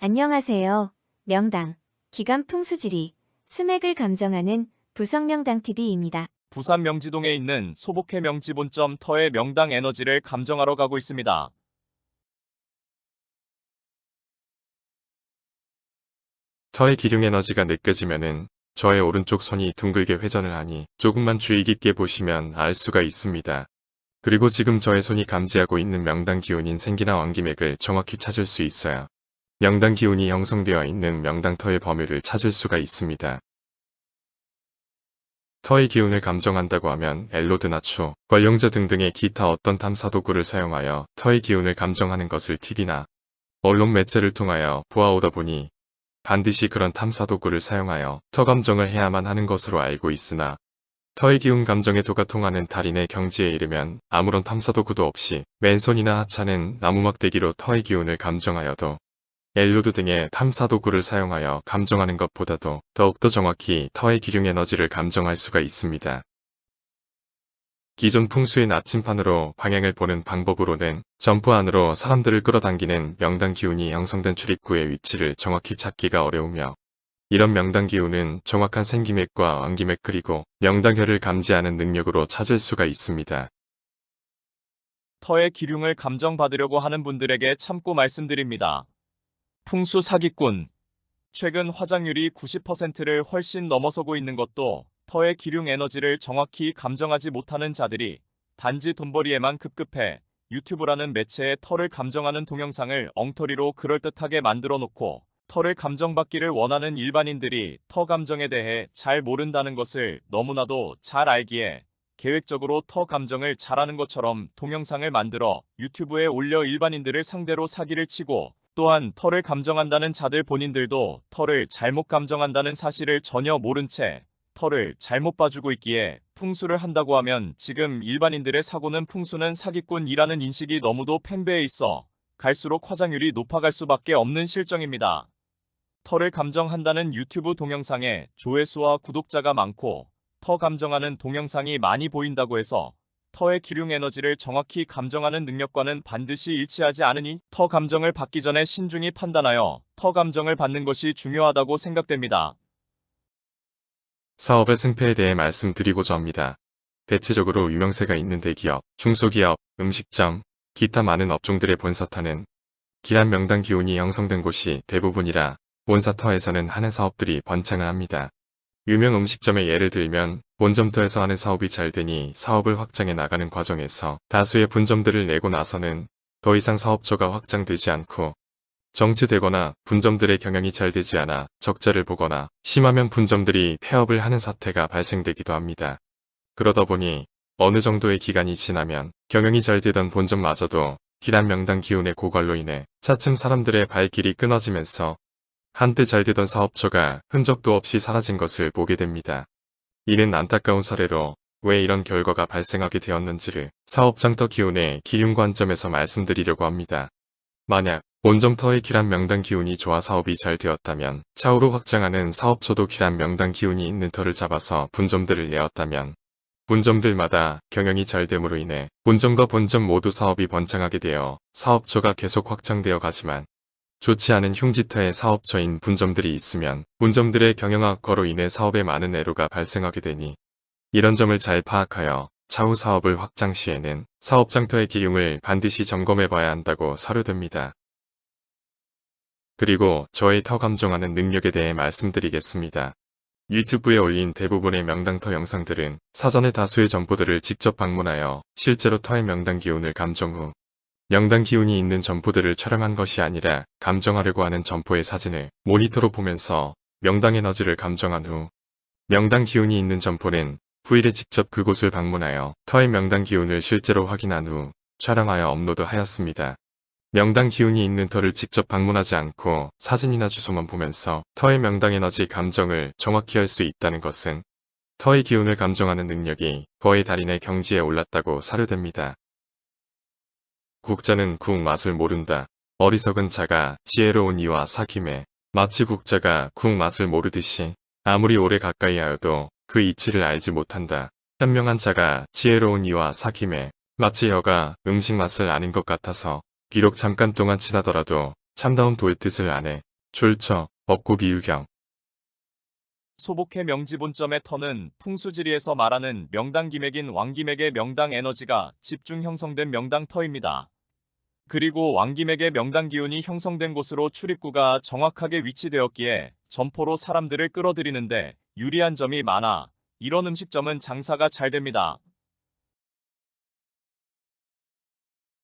안녕하세요. 명당, 기간 풍수지리, 수맥을 감정하는 부성명당TV입니다. 부산 명지동에 있는 소복회 명지본점 터의 명당 에너지를 감정하러 가고 있습니다. 터의 기륭 에너지가 느껴지면은 저의 오른쪽 손이 둥글게 회전을 하니 조금만 주의 깊게 보시면 알 수가 있습니다. 그리고 지금 저의 손이 감지하고 있는 명당 기운인 생기나 왕기맥을 정확히 찾을 수 있어요. 명당 기운이 형성되어 있는 명당 터의 범위를 찾을 수가 있습니다. 터의 기운을 감정한다고 하면 엘로드나 추, 관룡자 등등의 기타 어떤 탐사 도구를 사용하여 터의 기운을 감정하는 것을 TV나 언론 매체를 통하여 보아오다 보니 반드시 그런 탐사 도구를 사용하여 터 감정을 해야만 하는 것으로 알고 있으나 터의 기운 감정의 도가 통하는 달인의 경지에 이르면 아무런 탐사 도구도 없이 맨손이나 하찮은 나무막대기로 터의 기운을 감정하여도 엘로드 등의 탐사 도구를 사용하여 감정하는 것보다도 더욱더 정확히 터의 기륭 에너지를 감정할 수가 있습니다. 기존 풍수의 나침판으로 방향을 보는 방법으로는 점프 안으로 사람들을 끌어당기는 명당 기운이 형성된 출입구의 위치를 정확히 찾기가 어려우며 이런 명당 기운은 정확한 생기맥과 왕기맥 그리고 명당혈을 감지하는 능력으로 찾을 수가 있습니다. 터의 기륭을 감정받으려고 하는 분들에게 참고 말씀드립니다. 풍수 사기꾼. 최근 화장률이 90%를 훨씬 넘어서고 있는 것도 터의 기륭 에너지를 정확히 감정하지 못하는 자들이 단지 돈벌이에만 급급해 유튜브라는 매체에 터를 감정하는 동영상을 엉터리로 그럴듯하게 만들어 놓고 터를 감정받기를 원하는 일반인들이 터 감정에 대해 잘 모른다는 것을 너무나도 잘 알기에 계획적으로 터 감정을 잘하는 것처럼 동영상을 만들어 유튜브에 올려 일반인들을 상대로 사기를 치고 또한 터를 감정한다는 자들 본인들도 터를 잘못 감정한다는 사실을 전혀 모른 채 터를 잘못 봐주고 있기에 풍수를 한다고 하면 지금 일반인들의 사고는 풍수는 사기꾼이라는 인식이 너무도 팽배해 있어 갈수록 화장률이 높아갈 수밖에 없는 실정입니다. 터를 감정한다는 유튜브 동영상에 조회수와 구독자가 많고 터 감정하는 동영상이 많이 보인다고 해서 터의 기륭 에너지를 정확히 감정하는 능력과는 반드시 일치하지 않으니 터 감정을 받기 전에 신중히 판단하여 터 감정을 받는 것이 중요하다고 생각됩니다. 사업의 승패에 대해 말씀드리고자 합니다. 대체적으로 유명세가 있는 대기업, 중소기업, 음식점, 기타 많은 업종들의 본사터는 기한 명당 기운이 형성된 곳이 대부분이라 본사터에서는 하는 사업들이 번창을 합니다. 유명 음식점의 예를 들면 본점터에서 하는 사업이 잘 되니 사업을 확장해 나가는 과정에서 다수의 분점들을 내고 나서는 더 이상 사업처가 확장되지 않고 정체되거나 분점들의 경영이 잘 되지 않아 적자를 보거나 심하면 분점들이 폐업을 하는 사태가 발생되기도 합니다. 그러다 보니 어느 정도의 기간이 지나면 경영이 잘 되던 본점마저도 기란 명당 기운의 고갈로 인해 차츰 사람들의 발길이 끊어지면서 한때 잘 되던 사업처가 흔적도 없이 사라진 것을 보게 됩니다. 이는 안타까운 사례로 왜 이런 결과가 발생하게 되었는지를 사업장터 기운의 기륭 관점에서 말씀드리려고 합니다. 만약 본점터의 기란 명당 기운이 좋아 사업이 잘 되었다면 차후로 확장하는 사업처도 기란 명당 기운이 있는 터를 잡아서 분점들을 내었다면 분점들마다 경영이 잘 됨으로 인해 본점과 본점 모두 사업이 번창하게 되어 사업처가 계속 확장되어 가지만 좋지 않은 흉지터의 사업처인 분점들이 있으면 분점들의 경영 악화로 인해 사업에 많은 애로가 발생하게 되니 이런 점을 잘 파악하여 차후 사업을 확장 시에는 사업장터의 기융을 반드시 점검해봐야 한다고 사료됩니다. 그리고 저의 터 감정하는 능력에 대해 말씀드리겠습니다. 유튜브에 올린 대부분의 명당터 영상들은 사전에 다수의 점포들을 직접 방문하여 실제로 터의 명당 기운을 감정 후 명당 기운이 있는 점포들을 촬영한 것이 아니라 감정하려고 하는 점포의 사진을 모니터로 보면서 명당 에너지를 감정한 후 명당 기운이 있는 점포는 후일에 직접 그곳을 방문하여 터의 명당 기운을 실제로 확인한 후 촬영하여 업로드하였습니다. 명당 기운이 있는 터를 직접 방문하지 않고 사진이나 주소만 보면서 터의 명당 에너지 감정을 정확히 할 수 있다는 것은 터의 기운을 감정하는 능력이 거의 달인의 경지에 올랐다고 사료됩니다. 국자는 국 맛을 모른다. 어리석은 자가 지혜로운 이와 사귐에 마치 국자가 국 맛을 모르듯이 아무리 오래 가까이 하여도 그 이치를 알지 못한다. 현명한 자가 지혜로운 이와 사귐에 마치 여가 음식 맛을 아는 것 같아서 비록 잠깐 동안 지나더라도 참다운 도의 뜻을 아네. 출처, 업고비 유경. 소복해 명지 본점의 터는 풍수지리에서 말하는 명당 기맥인 왕기맥의 명당 에너지가 집중 형성된 명당 터입니다. 그리고 왕기맥의 명당 기운이 형성된 곳으로 출입구가 정확하게 위치되었기에 점포로 사람들을 끌어들이는데 유리한 점이 많아 이런 음식점은 장사가 잘 됩니다.